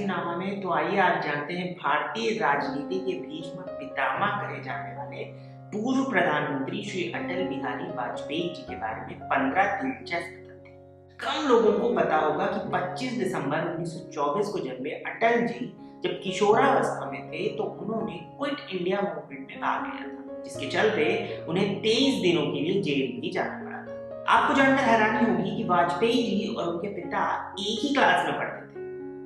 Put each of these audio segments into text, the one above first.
नामा में। तो आइए आज जानते हैं भारतीय राजनीति के भीष्म पितामह कहे जाने वाले पूर्व प्रधानमंत्री श्री अटल बिहारी वाजपेयी जी के बारे में 15 दिलचस्प तथ्य। कम लोगों को पता होगा कि 25 दिसंबर 1924 को जन्मे अटल जी जब किशोरावस्था में थे तो उन्होंने क्विट इंडिया मूवमेंट में भाग लिया था, जिसके चलते उन्हें 23 दिनों के लिए जेल भी जाना पड़ा था। आपको जानकर हैरानी होगी कि वाजपेयी जी और उनके पिता एक ही क्लास में पढ़ते थे।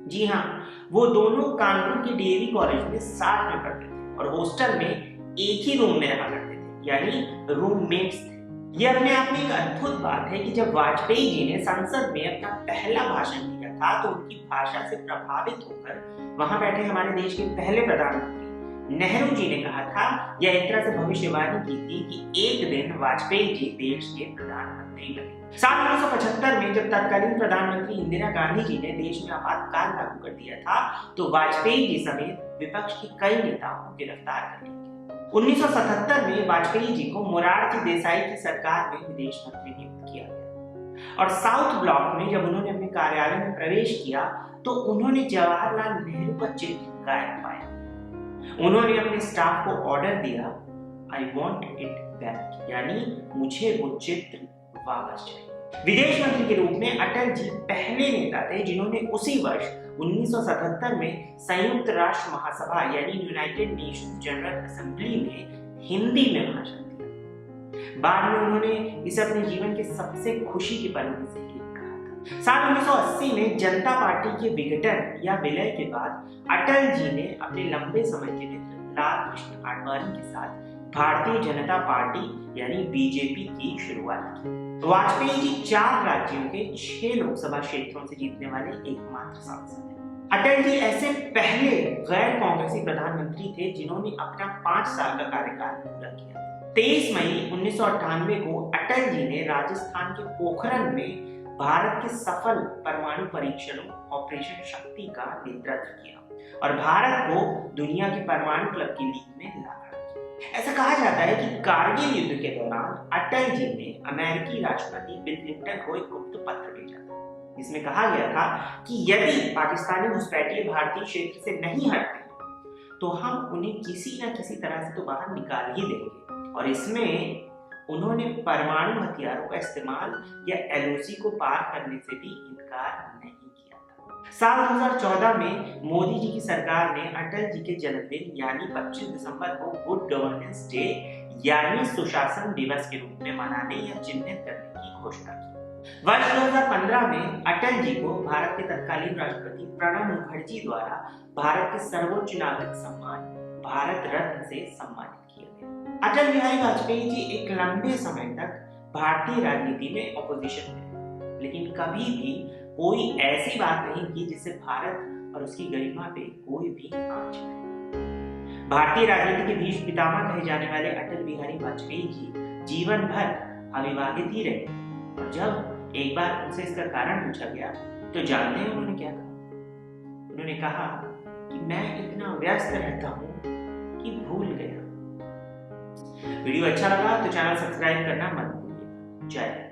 जी हाँ, वो दोनों कानपुर के डीएवी कॉलेज में साथ में पढ़ते थे और हॉस्टल में एक ही रूम में रहा करते थे, यानी रूममेट्स थे। ये अपने आप में एक अद्भुत बात है कि जब वाजपेयी जी ने संसद में अपना पहला भाषण दिया था तो उनकी भाषा से प्रभावित होकर वहां बैठे हमारे देश के पहले प्रधानमंत्री नेहरू जी ने कहा था या एक तरह से भविष्यवाणी की थी कि एक दिन वाजपेयी जी देश के प्रधानमंत्री बने। साल 1975 में जब तत्कालीन प्रधानमंत्री इंदिरा गांधी जी ने देश में आपातकाल लागू कर दिया था तो वाजपेयी जी समेत विपक्ष के कई नेताओं को गिरफ्तार कर लिया गया। 1977 में वाजपेयी जी को मोरारजी देसाई की सरकार में विदेश मंत्री नियुक्त किया गया और साउथ ब्लॉक में जब उन्होंने अपने कार्यालय में प्रवेश किया तो उन्होंने जवाहरलाल नेहरू का चित्र गायब पाया। उन्होंने अपने स्टाफ को ऑर्डर दिया, आई वॉन्ट इट बैक, यानी मुझे वो चित्र वापस चाहिए। विदेश मंत्री के रूप में अटल जी पहले नेता थे जिन्होंने उसी वर्ष 1977 में संयुक्त राष्ट्र महासभा यानी यूनाइटेड नेशंस जनरल असेंबली में हिंदी में भाषण दिया। बाद में उन्होंने इसे अपने जीवन के सबसे खुशी के पलों में से एक कहा था। साल 1980 में जनता पार्टी के विघटन या विलय के बाद अटल जी ने अपने लंबे समय के मित्र लाल कृष्ण आडवाणी के साथ भारतीय जनता पार्टी यानी बीजेपी की शुरुआत की। वाजपेयी जी 4 राज्यों के 6 लोकसभा क्षेत्रों से जीतने वाले एकमात्र सांसद हैं। अटल जी ऐसे पहले गैर कांग्रेसी प्रधानमंत्री थे जिन्होंने अपना 5 साल का कार्यकाल पूरा किया। 23 मई 1998 को अटल जी ने राजस्थान के पोखरण में भारत के सफल परमाणु परीक्षणों ऑपरेशन शक्ति का नेतृत्व किया और भारत को दुनिया के परमाणु क्लब की लीग में ला। ऐसा कहा जाता है कि कारगिल युद्ध के दौरान अटल जी ने अमेरिकी राष्ट्रपति बिल क्लिंटन को एक गुप्त पत्र भेजा था जिसमें कहा गया था कि यदि पाकिस्तानी घुसपैठिए भारतीय क्षेत्र से नहीं हटते तो हम उन्हें किसी न किसी तरह से तो बाहर निकाल ही देंगे। और इसमें उन्होंने परमाणु हथियारों का इस्तेमाल या एलओसी को पार करने से भी इनकार नहीं किया था। साल 2014 में मोदी जी की सरकार ने अटल जी के जन्मदिन यानी 25 दिसंबर को गुड गवर्नेंस डे यानी सुशासन दिवस के रूप में मनाने या चिन्हित करने की घोषणा की। वर्ष 2015 में अटल जी को भारत के तत्कालीन राष्ट्रपति प्रणब मुखर्जी द्वारा भारत के सर्वोच्च नागरिक सम्मान भारत रत्न से सम्मानित किया गया। अटल बिहारी वाजपेयी जी एक लंबे समय तक भारतीय राजनीति में ऑपोजिशन में, लेकिन कभी भी कोई ऐसी बात नहीं की जिससे भारत और उसकी गरिमा पे कोई भी आंच आए। भारतीय राजनीति के भीष्म पितामह कहे जाने वाले अटल बिहारी वाजपेयी जी जीवन भर अविवाहित ही रहे और जब एक बार उनसे इसका कारण पूछा गया तो जानते हैं उन्होंने क्या कहा? उन्होंने कहा कि मैं इतना व्यस्त रहता हूँ कि भूल गया। वीडियो अच्छा लगा तो चैनल सब्सक्राइब करना मत भूलिए। जय हिंद।